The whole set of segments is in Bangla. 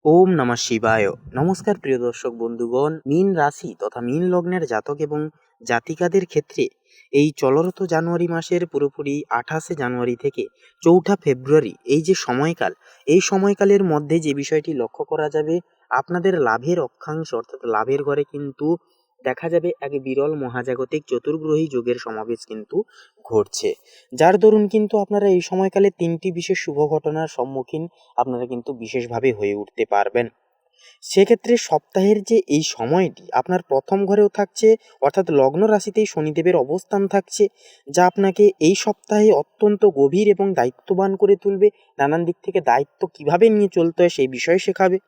ওম নমঃ শিবায়। নমস্কার প্রিয় দর্শক বন্ধুগণ, মীন রাশি তথা মীন লগ্নের জাতক এবং জাতিকাদের ক্ষেত্রে এই চলরত জানুয়ারি মাসের পুরোপুরি 28শে জানুয়ারি থেকে 4ঠা ফেব্রুয়ারি এই যে সময়কাল, এই সময়কালের মধ্যে যে বিষয়টি লক্ষ্য করা যাবে, আপনাদের লাভের অক্ষাংশ অর্থাৎ লাভের ঘরে কিন্তু দেখা যাবে এক বিরল মহাজাগতিক চতুর্গ্রহী যোগের সমাবেশ কিন্তু ঘটছে, যার দরুন কিন্তু আপনারা এই সময়কালে তিনটি বিশেষ শুভ ঘটনার সম্মুখীন আপনারা কিন্তু বিশেষভাবে হয়ে উঠতে পারবেন। সেক্ষেত্রে সপ্তাহের যে এই সময়টি আপনার প্রথম ঘরেও থাকছে, অর্থাৎ লগ্ন রাশিতেই শনিদেবের অবস্থান থাকছে, যা আপনাকে এই সপ্তাহে অত্যন্ত গভীর এবং দায়িত্ববান করে তুলবে। নানান দিক থেকে দায়িত্ব কিভাবে নিয়ে চলতে হয় সেই বিষয়ে শেখাবে।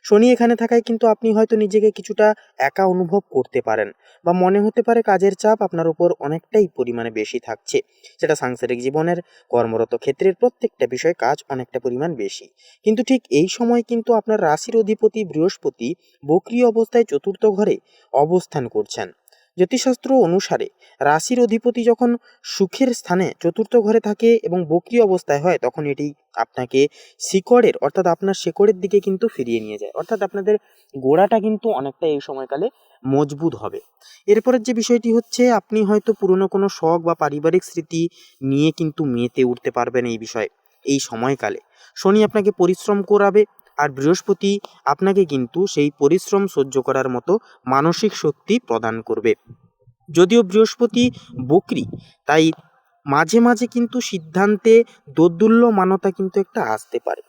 শনি এখানে থাকায় কিন্তু আপনি হয়তো নিজেকে কিছুটা একা অনুভব করতে পারেন, বা মনে হতে পারে কাজের চাপ আপনার উপর অনেকটাই পরিমাণে বেশি থাকছে। সেটা সাংসারিক জীবনের, কর্মরত ক্ষেত্রের প্রত্যেকটা বিষয়ে কাজ অনেকটা পরিমাণ বেশি। কিন্তু ঠিক এই সময় কিন্তু আপনার রাশির অধিপতি বৃহস্পতি বক্রী অবস্থায় চতুর্থ ঘরে অবস্থান করছেন। জ্যোতিষশাস্ত্র অনুসারে রাশির অধিপতি যখন সুখের স্থানে চতুর্থ ঘরে থাকে এবং বক্রী অবস্থায় হয়, তখন এটি আপনাকে শিকড়ের অর্থাৎ আপনার শেকড়ের দিকে কিন্তু ফিরিয়ে নিয়ে যায়, অর্থাৎ আপনাদের গোড়াটা কিন্তু অনেকটা এই সময়কালে মজবুত হবে। এরপরের যে বিষয়টি হচ্ছে, আপনি হয়তো পুরনো কোনো শখ বা পারিবারিক স্মৃতি নিয়ে কিন্তু মেতে উঠতে পারবেন এই বিষয়ে। এই সময়কালে শনি আপনাকে পরিশ্রম করাবে, আর বৃহস্পতি আপনাকে কিন্তু সেই পরিশ্রম সহ্য করার মতো মানসিক শক্তি প্রদান করবে। যদিও বৃহস্পতি বক্রী, তাই মাঝে মাঝে কিন্তু সিদ্ধান্তে দোদুল্যমানতা কিন্তু একটা আসতে পারে।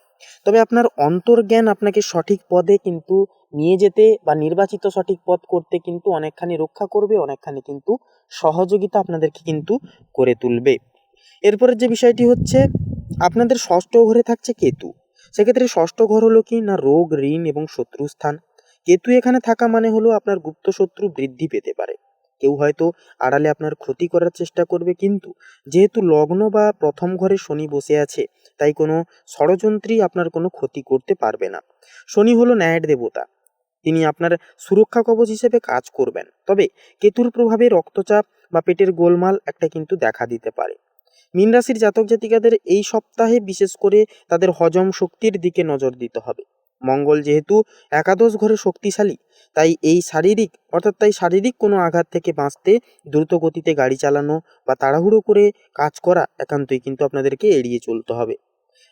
তবে আপনার অন্তর্জ্ঞান আপনাকে সঠিক পদে কিন্তু নিয়ে যেতে বা নির্বাচিত সঠিক পথ করতে কিন্তু অনেকখানি রক্ষা করবে, অনেকখানি কিন্তু সহযোগিতা আপনাদেরকে কিন্তু করে তুলবে। এরপরের যে বিষয়টি হচ্ছে, আপনাদের ষষ্ঠ ঘরে থাকছে কেতু। সেক্ষেত্রে ষষ্ঠ ঘর হলো কি না, রোগ, ঋণ এবং শত্রুস্থান। কেতু এখানে থাকা মানে হলো আপনার গুপ্ত শত্রু বৃদ্ধি পেতে পারে। কেউ হয়তো আড়ালে আপনার ক্ষতি করার চেষ্টা করবে, কিন্তু যেহেতু লগ্ন বা প্রথম ঘরে শনি বসে আছে, তাই কোনো ষড়যন্ত্রী আপনার কোনো ক্ষতি করতে পারবে না। শনি হলো ন্যায়ের দেবতা, তিনি আপনার সুরক্ষা কবচ হিসেবে কাজ করবেন। তবে কেতুর প্রভাবে রক্তচাপ বা পেটের গোলমাল একটা কিন্তু দেখা দিতে পারে। মীন রাশির জাতক জাতিকাদের এই সপ্তাহে বিশেষ করে তাদের হজম শক্তির দিকে নজর দিতে হবে। মঙ্গল যেহেতু একাদশ ঘরে শক্তিশালী, তাই শারীরিক কোনো আঘাত থেকে বাঁচতে দ্রুত গতিতে গাড়ি চালানো বা তাড়াহুড়ো করে কাজ করা একান্তই কিন্তু আপনাদেরকে এড়িয়ে চলতে হবে।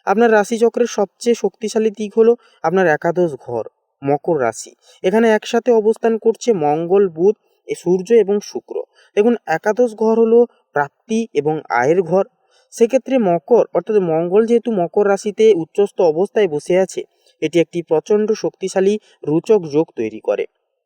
আপনার রাশিচক্রের সবচেয়ে শক্তিশালী দিক হলো আপনার একাদশ ঘর, মকর রাশি। এখানে একসাথে অবস্থান করছে মঙ্গল, বুধ, সূর্য এবং শুক্র। দেখুন, একাদশ ঘর হলো প্রাপ্তি এবং আয়ের ঘর। সেক্ষেত্রে মকর অর্থাৎ মঙ্গল যেহেতু মকর রাশিতে উচ্চস্থ অবস্থায় বসে আছে, এটি একটি প্রচণ্ড শক্তিশালী রোচক যোগ তৈরি করে।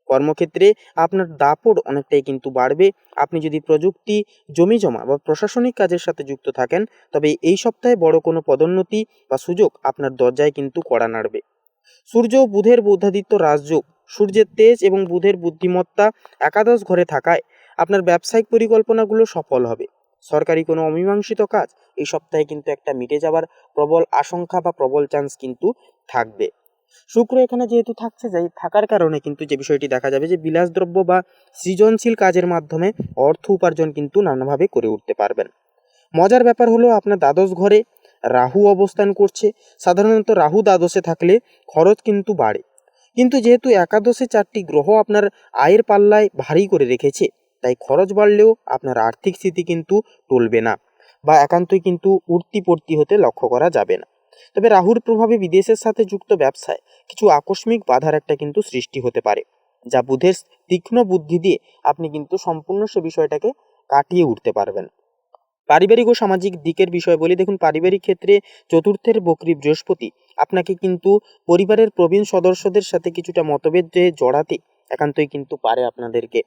কর্মক্ষেত্রে আপনার দাপট অনেকটাই কিন্তু বাড়বে। আপনি যদি প্রযুক্তি, জমিজমা বা প্রশাসনিক কাজের সাথে যুক্ত থাকেন, তবে এই সপ্তাহে বড় কোনো পদোন্নতি বা সুযোগ আপনার দরজায় কিন্তু কড়া নাড়বে। সূর্য ও বুধের বৌদ্ধাদিত্য রাজযোগ, সূর্যের তেজ এবং বুধের বুদ্ধিমত্তা একাদশ ঘরে থাকায় আপনার ব্যবসায়িক পরিকল্পনাগুলো সফল হবে। সরকারি কোনো অমীমাংসিত কাজ এই সপ্তাহে কিন্তু একটা মিটে যাবার প্রবল আশঙ্কা বা প্রবল চান্স কিন্তু থাকবে। শুক্র এখানে যেহেতু থাকার কারণে কিন্তু যে বিষয়টি দেখা যাবে, যে বিলাসদ্রব্য বা সৃজনশীল কাজের মাধ্যমে অর্থ উপার্জন কিন্তু নানাভাবে করে উঠতে পারবেন। মজার ব্যাপার হলো আপনার দ্বাদশ ঘরে রাহু অবস্থান করছে। সাধারণত রাহু দ্বাদশে থাকলে খরচ কিন্তু বাড়ে, কিন্তু যেহেতু একাদশে 4টি গ্রহ আপনার আয়ের পাল্লায় ভারী করে রেখেছে, তাই খরচ বাড়লেও আপনার আর্থিক স্থিতি কিন্তু টলবে না, বা একান্তই কিন্তু উঠতি পড়তি হতে লক্ষ্য করা যাবে না। তবে রাহুর প্রভাবে বিদেশের সাথে যুক্ত ব্যবসায় কিছু আকস্মিক বাধার একটা কিন্তু সৃষ্টি হতে পারে, যা বুধের তীক্ষ্ণ বুদ্ধি দিয়ে আপনি কিন্তু সম্পূর্ণ সে বিষয়টাকে কাটিয়ে উঠতে পারবেন। পারিবারিক ও সামাজিক দিকের বিষয় বলি। দেখুন, পারিবারিক ক্ষেত্রে চতুর্থের বক্রী বৃহস্পতি আপনাকে কিন্তু পরিবারের প্রবীণ সদস্যদের সাথে কিছুটা মতভেদে জড়াতে একান্তই কিন্তু পারে আপনাদেরকে।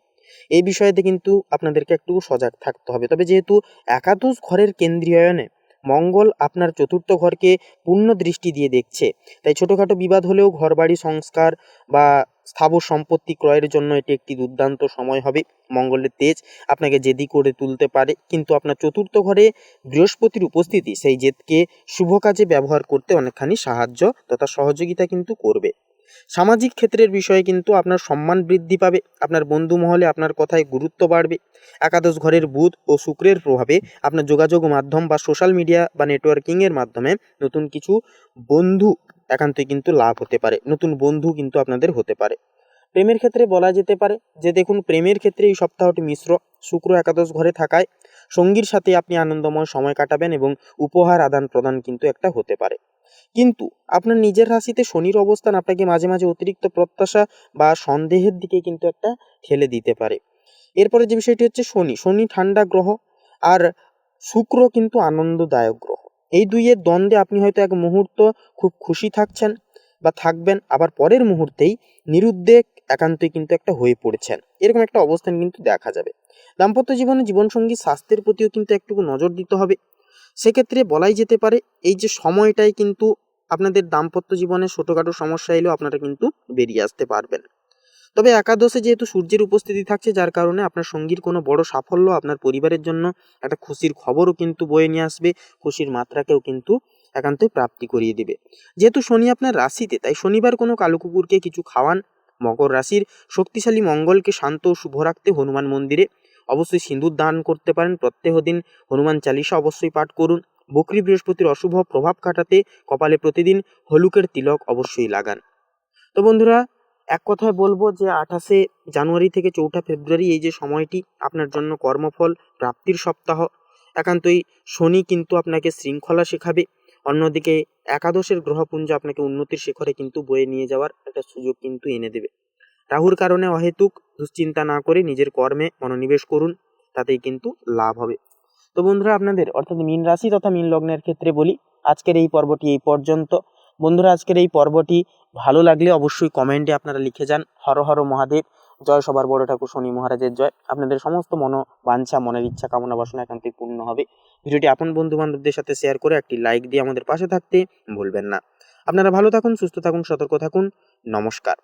এই বিষয়তে কিন্তু আপনাদেরকে একটু সজাগ থাকতে হবে। তবে যেহেতু একাদশ ঘরের কেন্দ্রীয়নে মঙ্গল আপনার চতুর্থ ঘরকে পূর্ণ দৃষ্টি দিয়ে দেখছে, তাই ছোটোখাটো বিবাদ হলেও ঘরবাড়ি সংস্কার বা স্থাবর সম্পত্তি ক্রয়ের জন্য এটি একটি দুর্দান্ত সময় হবে। মঙ্গলের তেজ আপনাকে জেদি করে তুলতে পারে, কিন্তু আপনার চতুর্থ ঘরে বৃহস্পতির উপস্থিতি সেই জেদকে শুভ কাজে ব্যবহার করতে অনেকখানি সাহায্য তথা সহযোগিতা কিন্তু করবে। সামাজিক ক্ষেত্রের বিষয়ে কিন্তু আপনার সম্মান বৃদ্ধি পাবে, আপনার বন্ধু মহলে আপনার কথায় গুরুত্ব বাড়বে। একাদশ ঘরের বুধ ও শুক্রের প্রভাবে আপনার যোগাযোগ মাধ্যম বা সোশ্যাল মিডিয়া বা নেটওয়ার্কিংয়ের মাধ্যমে নতুন কিছু বন্ধু একান্তই কিন্তু লাভ হতে পারে, নতুন বন্ধু কিন্তু আপনাদের হতে পারে। প্রেমের ক্ষেত্রে বলা যেতে পারে যে দেখুন, প্রেমের ক্ষেত্রে এই সপ্তাহটি মিশ্র। শুক্র একাদশ ঘরে থাকায় সঙ্গীর সাথে আপনি আনন্দময় সময় কাটাবেন এবং উপহার আদান প্রদান কিন্তু একটা হতে পারে। কিন্তু আপনার নিজের রাশিতে শনির অবস্থান আপনাকে মাঝে মাঝে অতিরিক্ত প্রত্যাশা বা সন্দেহের দিকে কিন্তু একটা ঠেলে দিতে পারে। এরপরে যে বিষয়টি হচ্ছে শনি ঠান্ডা গ্রহ, আর শুক্র কিন্তু আনন্দদায়ক গ্রহ। এই দুইয়ের দ্বন্দ্বে আপনি হয়তো এক মুহূর্ত খুব খুশি থাকছেন বা থাকবেন, আবার পরের মুহূর্তেই নিরুদ্বেগ একান্তই কিন্তু একটা হয়ে পড়েছেন, এরকম একটা অবস্থান কিন্তু দেখা যাবে। দাম্পত্য জীবনে জীবনসঙ্গী স্বাস্থ্যের প্রতিও কিন্তু একটু নজর দিতে হবে। সেক্ষেত্রে বলাই যেতে পারে এই যে সময়টাই কিন্তু আপনাদের দাম্পত্য জীবনে ছোটোখাটো সমস্যা এলেও আপনারা কিন্তু বেরিয়ে আসতে পারবেন। তবে একাদশে যেহেতু সূর্যের উপস্থিতি থাকছে, যার কারণে আপনার সঙ্গীর কোনো বড় সাফল্য আপনার পরিবারের জন্য একটা খুশির খবরও কিন্তু বয়ে নিয়ে আসবে, খুশির মাত্রাকেও কিন্তু একান্তই প্রাপ্তি করিয়ে দিবে। যেহেতু শনি আপনার রাশিতে, তাই শনিবার কোনো কালো কুকুরকে কিছু খাওয়ান। মকর রাশির শক্তিশালী মঙ্গলকে শান্ত ও শুভ রাখতে হনুমান মন্দিরে অবশ্যই সিঁদুর দান করতে পারেন। প্রত্যেক দিন হনুমান চালিসা অবশ্যই পাঠ করুন। বকরি বৃহস্পতির অশুভ প্রভাব কাটাতে কপালে প্রতিদিন হলুকের তিলক অবশ্যই লাগান। তো বন্ধুরা, এক কথায় বলবো যে 28শে জানুয়ারি থেকে 4ঠা ফেব্রুয়ারি এই যে সময়টি আপনার জন্য কর্মফল প্রাপ্তির সপ্তাহ। একান্তই শনি কিন্তু আপনাকে শৃঙ্খলা শেখাবে, অন্যদিকে একাদশের গ্রহপুঞ্জ আপনাকে উন্নতির শিখরে কিন্তু বয়ে নিয়ে যাওয়ার একটা সুযোগ কিন্তু এনে দেবে। রাহুর কারণে অহেতুক দুশ্চিন্তা না করে নিজের কর্মে মনোনিবেশ করুন, তাতেই কিন্তু লাভ হবে। তো বন্ধুরা, আপনাদের অর্থাৎ মীন রাশি তথা মীন লগ্নের ক্ষেত্রে বলি, আজকের এই পর্বটি এই পর্যন্ত। বন্ধুরা, আজকের এই পর্বটি ভালো লাগলে অবশ্যই কমেন্টে আপনারা লিখে যান হর হর মহাদেব, জয় সবার বড় ঠাকুর শনি মহারাজের জয়। আপনাদের সমস্ত বাঞ্ছা, মনের ইচ্ছা, কামনা বাসনা একান্তই পূর্ণ হবে। ভিডিওটি আপন বন্ধু বান্ধবদের সাথে শেয়ার করে একটি লাইক দিয়ে আমাদের পাশে থাকতে ভুলবেন না। আপনারা ভালো থাকুন, সুস্থ থাকুন, সতর্ক থাকুন। নমস্কার।